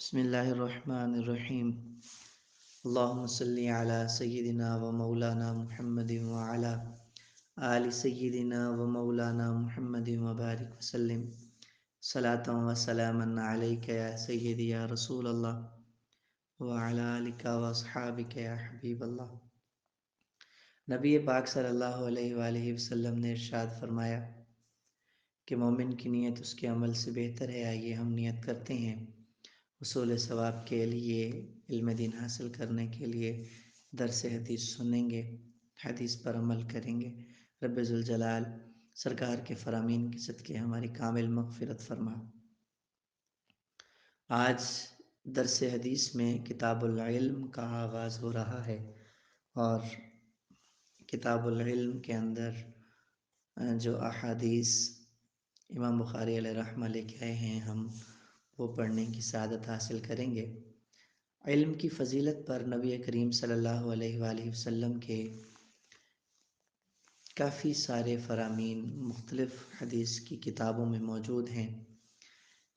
بسم اللہ الرحمن الرحیم اللہم صلی علی سیدنا و مولانا محمد وعلی آل سیدنا و مولانا محمد وبارک وسلم صلاۃ و سلاما علیک یا سیدی یا رسول اللہ وعلی آلک و اصحابک یا حبیب اللہ۔ نبی پاک صلی اللہ علیہ وآلہ وسلم نے ارشاد فرمایا کہ مومن کی نیت اس کے عمل سے بہتر ہے۔ آئیے ہم نیت کرتے ہیں حصول ثواب کے لیے، علم دین حاصل کرنے کے لیے درس حدیث سنیں گے، حدیث پر عمل کریں گے۔ رب ذوالجلال سرکار کے فرامین کے صدقے ہماری کامل مغفرت فرما۔ آج درس حدیث میں کتاب العلم کا آغاز ہو رہا ہے، اور کتاب العلم کے اندر جو احادیث امام بخاری علیہ رحمہ لے کے آئے ہیں، ہم وہ پڑھنے کی سعادت حاصل کریں گے۔ علم کی فضیلت پر نبی کریم صلی اللہ علیہ وآلہ وسلم کے کافی سارے فرامین مختلف حدیث کی کتابوں میں موجود ہیں،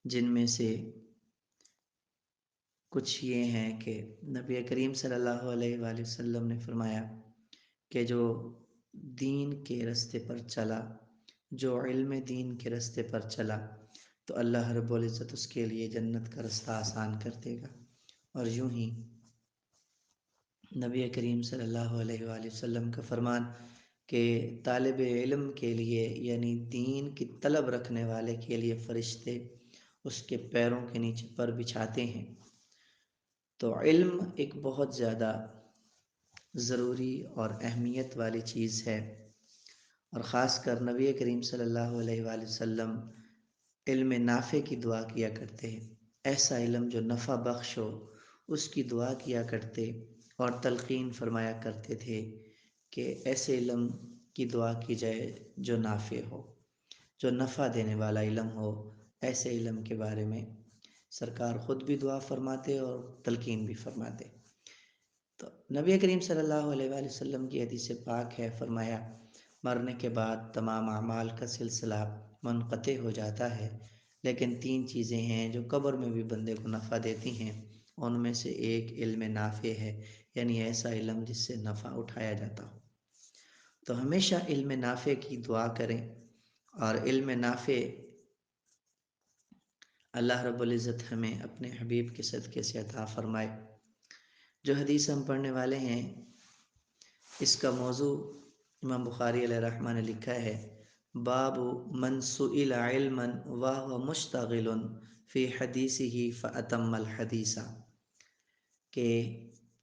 جن میں سے کچھ یہ ہیں کہ نبی کریم صلی اللہ علیہ وآلہ وسلم نے فرمایا کہ جو دین کے راستے پر چلا، جو علم دین کے راستے پر چلا، تو اللہ رب العزت اس کے لیے جنت کا راستہ آسان کر دے گا۔ اور یوں ہی نبی کریم صلی اللہ علیہ وآلہ وسلم کا فرمان کہ طالب علم کے لیے، یعنی دین کی طلب رکھنے والے کے لیے، فرشتے اس کے پیروں کے نیچے پر بچھاتے ہیں۔ تو علم ایک بہت زیادہ ضروری اور اہمیت والی چیز ہے، اور خاص کر نبی کریم صلی اللہ علیہ وآلہ وسلم علم نافع کی دعا کیا کرتے ہیں۔ ایسا علم جو نفع بخش ہو، اس کی دعا کیا کرتے اور تلقین فرمایا کرتے تھے کہ ایسے علم کی دعا کی جائے جو نافع ہو، جو نفع دینے والا علم ہو۔ ایسے علم کے بارے میں سرکار خود بھی دعا فرماتے اور تلقین بھی فرماتے۔ تو نبی کریم صلی اللہ علیہ وآلہ وسلم کی حدیث پاک ہے، فرمایا مرنے کے بعد تمام اعمال کا سلسلہ منقطع ہو جاتا ہے، لیکن تین چیزیں ہیں جو قبر میں بھی بندے کو نفع دیتی ہیں۔ ان میں سے ایک علم نافع ہے، یعنی ایسا علم جس سے نفع اٹھایا جاتا ہو۔ تو ہمیشہ علم نافع کی دعا کریں، اور علم نافع اللہ رب العزت ہمیں اپنے حبیب کے صدقے سے عطا فرمائے۔ جو حدیث ہم پڑھنے والے ہیں، اس کا موضوع امام بخاری علیہ رحمہ نے لکھا ہے، باب من سئل علما وهو مشتغل فی حدیثہ فأتم الحدیث، کہ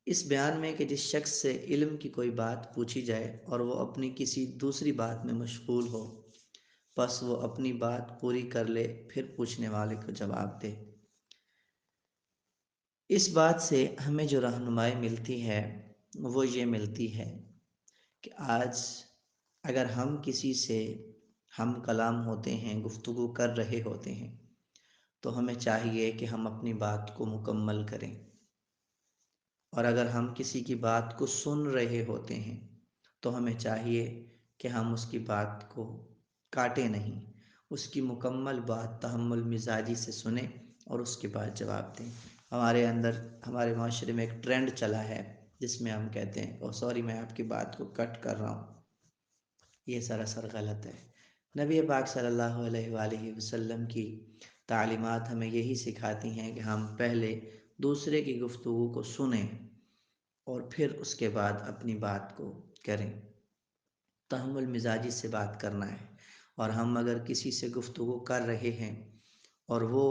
اس بیان میں کہ جس شخص سے علم کی کوئی بات پوچھی جائے اور وہ اپنی کسی دوسری بات میں مشغول ہو، بس وہ اپنی بات پوری کر لے، پھر پوچھنے والے کو جواب دے۔ اس بات سے ہمیں جو رہنمائی ملتی ہے وہ یہ ملتی ہے کہ آج اگر ہم کسی سے ہم کلام ہوتے ہیں، گفتگو کر رہے ہوتے ہیں، تو ہمیں چاہیے کہ ہم اپنی بات کو مکمل کریں، اور اگر ہم کسی کی بات کو سن رہے ہوتے ہیں تو ہمیں چاہیے کہ ہم اس کی بات کو کاٹیں نہیں، اس کی مکمل بات تحمل مزاجی سے سنیں اور اس کے بعد جواب دیں۔ ہمارے اندر، ہمارے معاشرے میں ایک ٹرینڈ چلا ہے جس میں ہم کہتے ہیں او سوری میں آپ کی بات کو کٹ کر رہا ہوں۔ یہ سراسر غلط ہے۔ نبی پاک صلی اللہ علیہ وآلہ وسلم کی تعلیمات ہمیں یہی سکھاتی ہیں کہ ہم پہلے دوسرے کی گفتگو کو سنیں اور پھر اس کے بعد اپنی بات کو کریں۔ تحمل مزاجی سے بات کرنا ہے، اور ہم اگر کسی سے گفتگو کر رہے ہیں اور وہ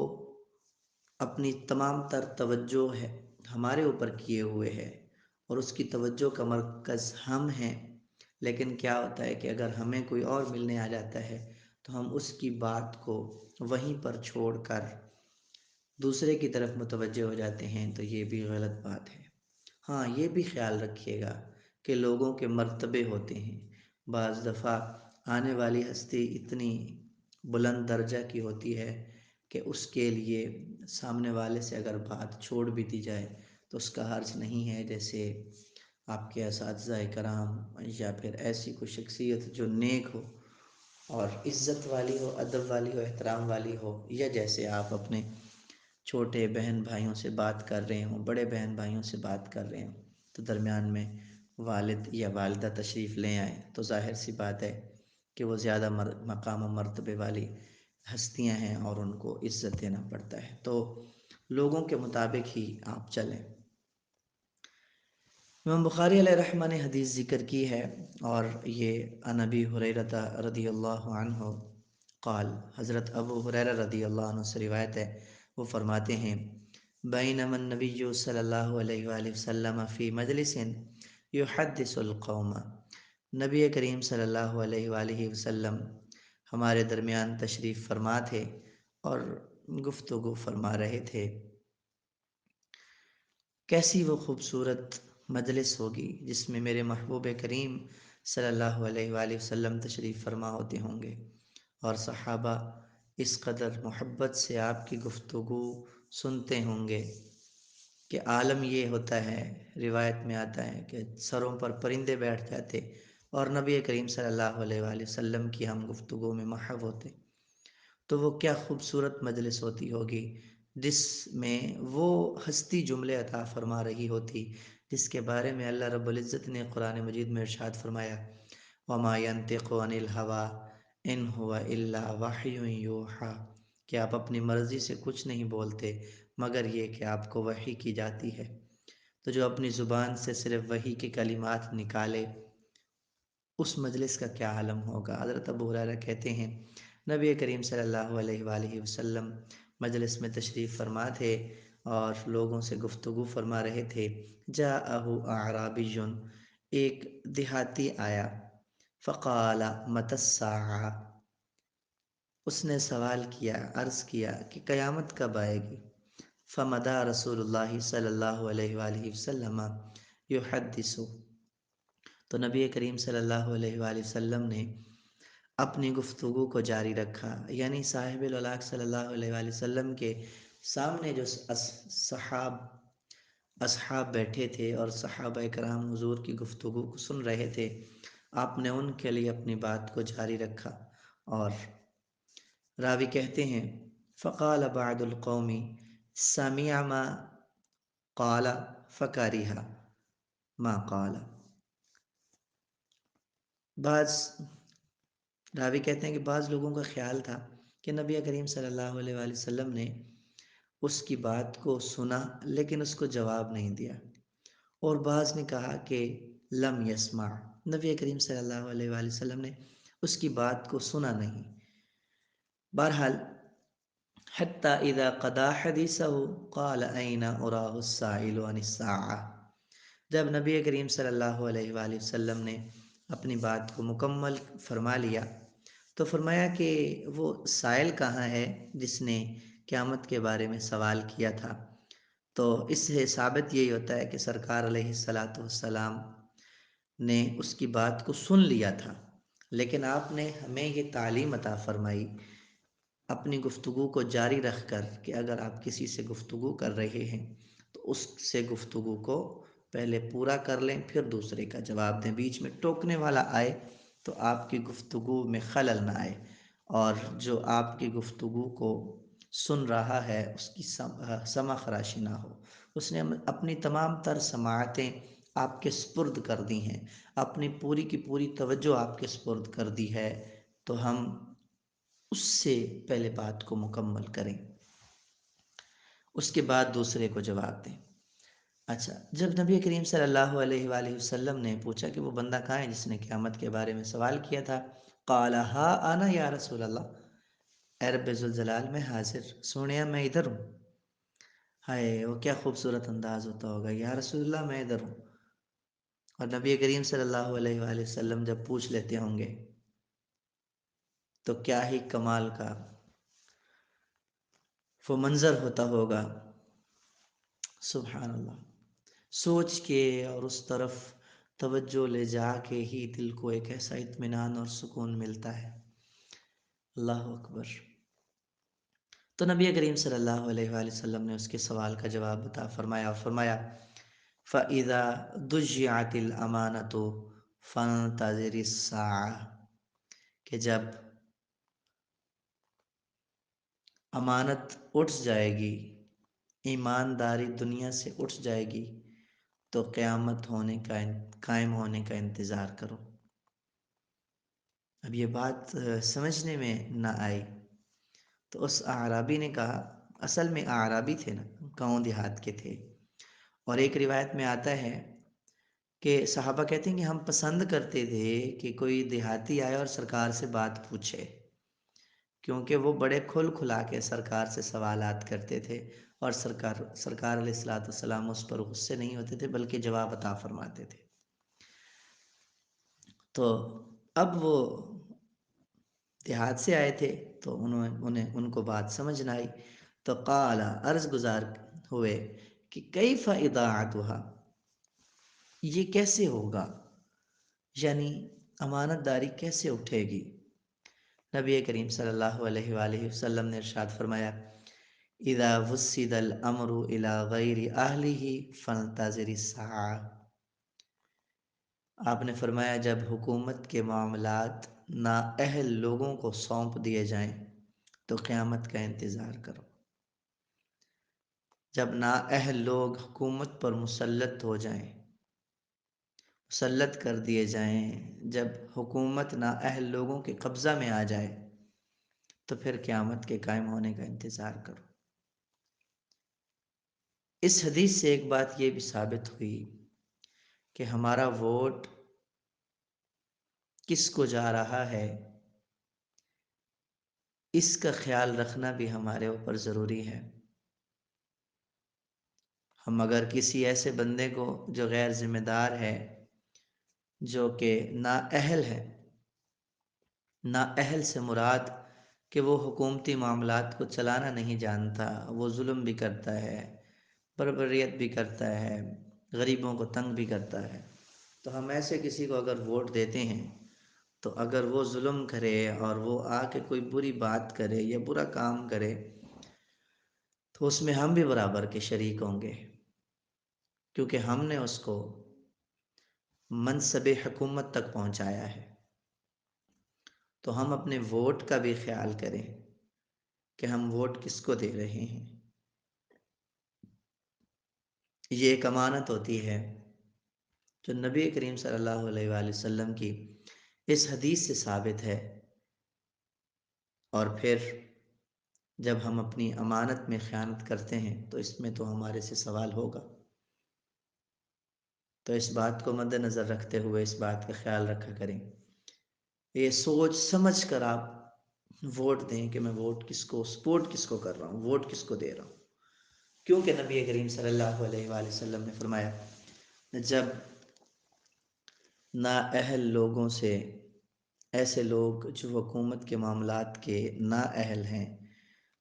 اپنی تمام تر توجہ ہے ہمارے اوپر کیے ہوئے ہے اور اس کی توجہ کا مرکز ہم ہیں، لیکن کیا ہوتا ہے کہ اگر ہمیں کوئی اور ملنے آ جاتا ہے تو ہم اس کی بات کو وہیں پر چھوڑ کر دوسرے کی طرف متوجہ ہو جاتے ہیں، تو یہ بھی غلط بات ہے۔ ہاں، یہ بھی خیال رکھیے گا کہ لوگوں کے مرتبے ہوتے ہیں۔ بعض دفعہ آنے والی ہستی اتنی بلند درجہ کی ہوتی ہے کہ اس کے لیے سامنے والے سے اگر بات چھوڑ بھی دی جائے تو اس کا حرج نہیں ہے، جیسے آپ کے اساتذہ کرام یا پھر ایسی کوئی شخصیت جو نیک ہو اور عزت والی ہو، ادب والی ہو، احترام والی ہو، یا جیسے آپ اپنے چھوٹے بہن بھائیوں سے بات کر رہے ہوں، بڑے بہن بھائیوں سے بات کر رہے ہوں، تو درمیان میں والد یا والدہ تشریف لے آئیں تو ظاہر سی بات ہے کہ وہ زیادہ مقام و مرتبے والی ہستیاں ہیں اور ان کو عزت دینا پڑتا ہے، تو لوگوں کے مطابق ہی آپ چلیں۔ امام بخاری علیہ رحمہ نے حدیث ذکر کی ہے، اور یہ عن ابی ہریرہ رضی اللہ عنہ قال، حضرت ابو ہریرہ رضی اللہ عنہ سے روایت ہے، وہ فرماتے ہیں بینما النبی صلی اللہ علیہ وآلہ وسلم فی مجلس یحدث القوم، نبی کریم صلی اللہ علیہ وآلہ وسلم ہمارے درمیان تشریف فرما تھے اور گفتگو فرما رہے تھے۔ کیسی وہ خوبصورت مجلس ہوگی جس میں میرے محبوب کریم صلی اللہ علیہ وآلہ وسلم تشریف فرما ہوتے ہوں گے، اور صحابہ اس قدر محبت سے آپ کی گفتگو سنتے ہوں گے کہ عالم یہ ہوتا ہے، روایت میں آتا ہے کہ سروں پر پرندے بیٹھ جاتے اور نبی کریم صلی اللہ علیہ وآلہ وسلم کی ہم گفتگو میں محو ہوتے، تو وہ کیا خوبصورت مجلس ہوتی ہوگی جس میں وہ ہستی جملے عطا فرما رہی ہوتی جس کے بارے میں اللہ رب العزت نے قرآن مجید میں ارشاد فرمایا وَمَا يَنطِقُ عَنِ الْهَوَىٰ إِنْ هُوَ إِلَّا وَحْيٌ يُوحَىٰ، کہ آپ اپنی مرضی سے کچھ نہیں بولتے مگر یہ کہ آپ کو وحی کی جاتی ہے۔ تو جو اپنی زبان سے صرف وحی کے کلمات نکالے اس مجلس کا کیا عالم ہوگا۔ حضرت ابو ہریرہ کہتے ہیں نبی کریم صلی اللہ علیہ وآلہ وسلم مجلس میں تشریف فرما تھے اور لوگوں سے گفتگو فرما رہے تھے، جاءہ اعرابی، ایک دیہاتی آیا، فقال متی الساعہ، اس نے سوال کیا، عرض کیا کہ قیامت کب آئے گی؟ فمدا رسول اللہ صلی اللہ علیہ وآلہ وسلم یحدث، تو نبی کریم صلی اللہ علیہ وآلہ وسلم نے اپنی گفتگو کو جاری رکھا، یعنی صاحب الاولاق صلی اللہ علیہ وآلہ وسلم کے سامنے جو اصحاب بیٹھے تھے اور صحابہ کرام حضور کی گفتگو کو سن رہے تھے، آپ نے ان کے لیے اپنی بات کو جاری رکھا۔ اور راوی کہتے ہیں فقال بعض القوم سمع ما قال فکرہ ما قال، بعض راوی کہتے ہیں کہ بعض لوگوں کا خیال تھا کہ نبی کریم صلی اللہ علیہ وآلہ وسلم نے اس کی بات کو سنا لیکن اس کو جواب نہیں دیا، اور بعض نے کہا کہ لم یسمع، نبی کریم صلی اللہ علیہ وآلہ وسلم نے اس کی بات کو سنا نہیں۔ بہرحال حتی اذا قضا حدیثہ قال این اراه السائل عن الساعہ، جب نبی کریم صلی اللہ علیہ وآلہ وسلم نے اپنی بات کو مکمل فرما لیا تو فرمایا کہ وہ سائل کہاں ہے جس نے قیامت کے بارے میں سوال کیا تھا۔ تو اس سے ثابت یہی ہوتا ہے کہ سرکار علیہ الصلاۃ والسلام نے اس کی بات کو سن لیا تھا، لیکن آپ نے ہمیں یہ تعلیم عطا فرمائی اپنی گفتگو کو جاری رکھ کر کہ اگر آپ کسی سے گفتگو کر رہے ہیں تو اس سے گفتگو کو پہلے پورا کر لیں، پھر دوسرے کا جواب دیں، بیچ میں ٹوکنے والا آئے تو آپ کی گفتگو میں خلل نہ آئے، اور جو آپ کی گفتگو کو سن رہا ہے اس کی سمع خراشی نہ ہو۔ اس نے اپنی تمام تر سماعتیں آپ کے سپرد کر دی ہیں، اپنی پوری کی پوری توجہ آپ کے سپرد کر دی ہے، تو ہم اس سے پہلے بات کو مکمل کریں، اس کے بعد دوسرے کو جواب دیں۔ اچھا، جب نبی کریم صلی اللہ علیہ وآلہ وسلم نے پوچھا کہ وہ بندہ کہاں ہے جس نے قیامت کے بارے میں سوال کیا تھا، قال ہا انا یا رسول اللہ، اے رب ذوالجلال میں حاضر، سونیا میں ادھر ہوں۔ ہائے وہ کیا خوبصورت انداز ہوتا ہوگا، یا رسول اللہ میں ادھر ہوں، اور نبی کریم صلی اللہ علیہ وآلہ وسلم جب پوچھ لیتے ہوں گے تو کیا ہی کمال کا وہ منظر ہوتا ہوگا، سبحان اللہ۔ سوچ کے اور اس طرف توجہ لے جا کے ہی دل کو ایک ایسا اطمینان اور سکون ملتا ہے، اللہ اکبر۔ تو نبی کریم صلی اللہ علیہ وآلہ وسلم نے اس کے سوال کا جواب عطا فرمایا اور فرمایا فَإِذَا دُجِّعَتِ الْأَمَانَةُ فَانْتَظِرِ السَّاعَةَ، کہ جب امانت اٹھ جائے گی ایمانداری دنیا سے اٹھ جائے گی تو قیامت قائم ہونے کا انتظار کرو۔ اب یہ بات سمجھنے میں نہ آئی تو اس اعرابی نے کہا، اصل میں اعرابی تھے نا، گاؤں دیہات کے تھے، اور ایک روایت میں آتا ہے کہ صحابہ کہتے ہیں کہ ہم پسند کرتے تھے کہ کوئی دیہاتی آئے اور سرکار سے بات پوچھے، کیونکہ وہ بڑے کھل کھلا کے سرکار سے سوالات کرتے تھے، اور سرکار علیہ السلام اس پر غصے نہیں ہوتے تھے بلکہ جواب عطا فرماتے تھے۔ تو اب وہ دیہات سے آئے تھے تو ان کو بات سمجھ نہ آئی، تو قال عرض گزار ہوئے کہ کیف اضاعتها، یہ کیسے ہوگا، یعنی امانت داری کیسے اٹھے گی؟ نبی کریم صلی اللہ علیہ وآلہ وسلم نے ارشاد فرمایا، اذا وسد الامر الى غیر اہلہ فانتظر الساعہ، آپ نے فرمایا جب حکومت کے معاملات نااہل لوگوں کو سونپ دیے جائیں تو قیامت کا انتظار کرو۔ جب نااہل لوگ حکومت پر مسلط ہو جائیں، مسلط کر دیے جائیں، جب حکومت نااہل لوگوں کے قبضہ میں آ جائے تو پھر قیامت کے قائم ہونے کا انتظار کرو۔ اس حدیث سے ایک بات یہ بھی ثابت ہوئی کہ ہمارا ووٹ کس کو جا رہا ہے، اس کا خیال رکھنا بھی ہمارے اوپر ضروری ہے۔ ہم اگر کسی ایسے بندے کو جو غیر ذمہ دار ہے، جو کہ نااہل ہے، نااہل سے مراد کہ وہ حکومتی معاملات کو چلانا نہیں جانتا، وہ ظلم بھی کرتا ہے، بربریت بھی کرتا ہے، غریبوں کو تنگ بھی کرتا ہے، تو ہم ایسے کسی کو اگر ووٹ دیتے ہیں تو اگر وہ ظلم کرے اور وہ آ کے کوئی بری بات کرے یا برا کام کرے تو اس میں ہم بھی برابر کے شریک ہوں گے، کیونکہ ہم نے اس کو منصب حکومت تک پہنچایا ہے۔ تو ہم اپنے ووٹ کا بھی خیال کریں کہ ہم ووٹ کس کو دے رہے ہیں۔ یہ ایک امانت ہوتی ہے جو نبی کریم صلی اللہ علیہ وآلہ وسلم کی اس حدیث سے ثابت ہے، اور پھر جب ہم اپنی امانت میں خیانت کرتے ہیں تو اس میں تو ہمارے سے سوال ہوگا۔ تو اس بات کو مد نظر رکھتے ہوئے اس بات کا خیال رکھا کریں، یہ سوچ سمجھ کر آپ ووٹ دیں کہ میں ووٹ کس کو سپورٹ کس کو کر رہا ہوں، ووٹ کس کو دے رہا ہوں، کیونکہ نبی کریم صلی اللہ علیہ وآلہ وسلم نے فرمایا جب نااہل لوگوں سے، ایسے لوگ جو حکومت کے معاملات کے نااہل ہیں،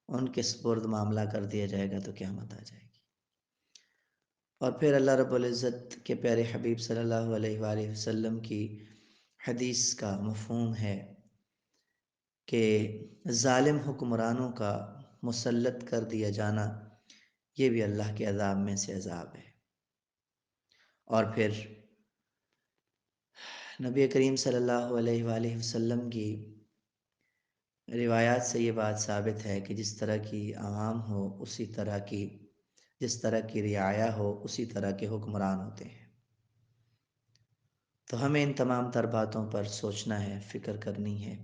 ان کے سپرد معاملہ کر دیا جائے گا تو قیامت آ جائے گی۔ اور پھر اللہ رب العزت کے پیارے حبیب صلی اللہ علیہ وآلہ وسلم کی حدیث کا مفہوم ہے کہ ظالم حکمرانوں کا مسلط کر دیا جانا یہ بھی اللہ کے عذاب میں سے عذاب ہے۔ اور پھر نبی کریم صلی اللہ علیہ وآلہ وسلم کی روایات سے یہ بات ثابت ہے کہ جس طرح کی عوام ہو اسی طرح کی، جس طرح کی رعایا ہو اسی طرح کے حکمران ہوتے ہیں۔ تو ہمیں ان تمام تر باتوں پر سوچنا ہے، فکر کرنی ہے،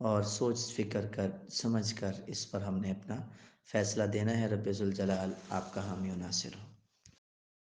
اور سوچ فکر کر سمجھ کر اس پر ہم نے اپنا فیصلہ دینا ہے۔ رب ذوالجلال آپ کا حامی و ناصر ہو۔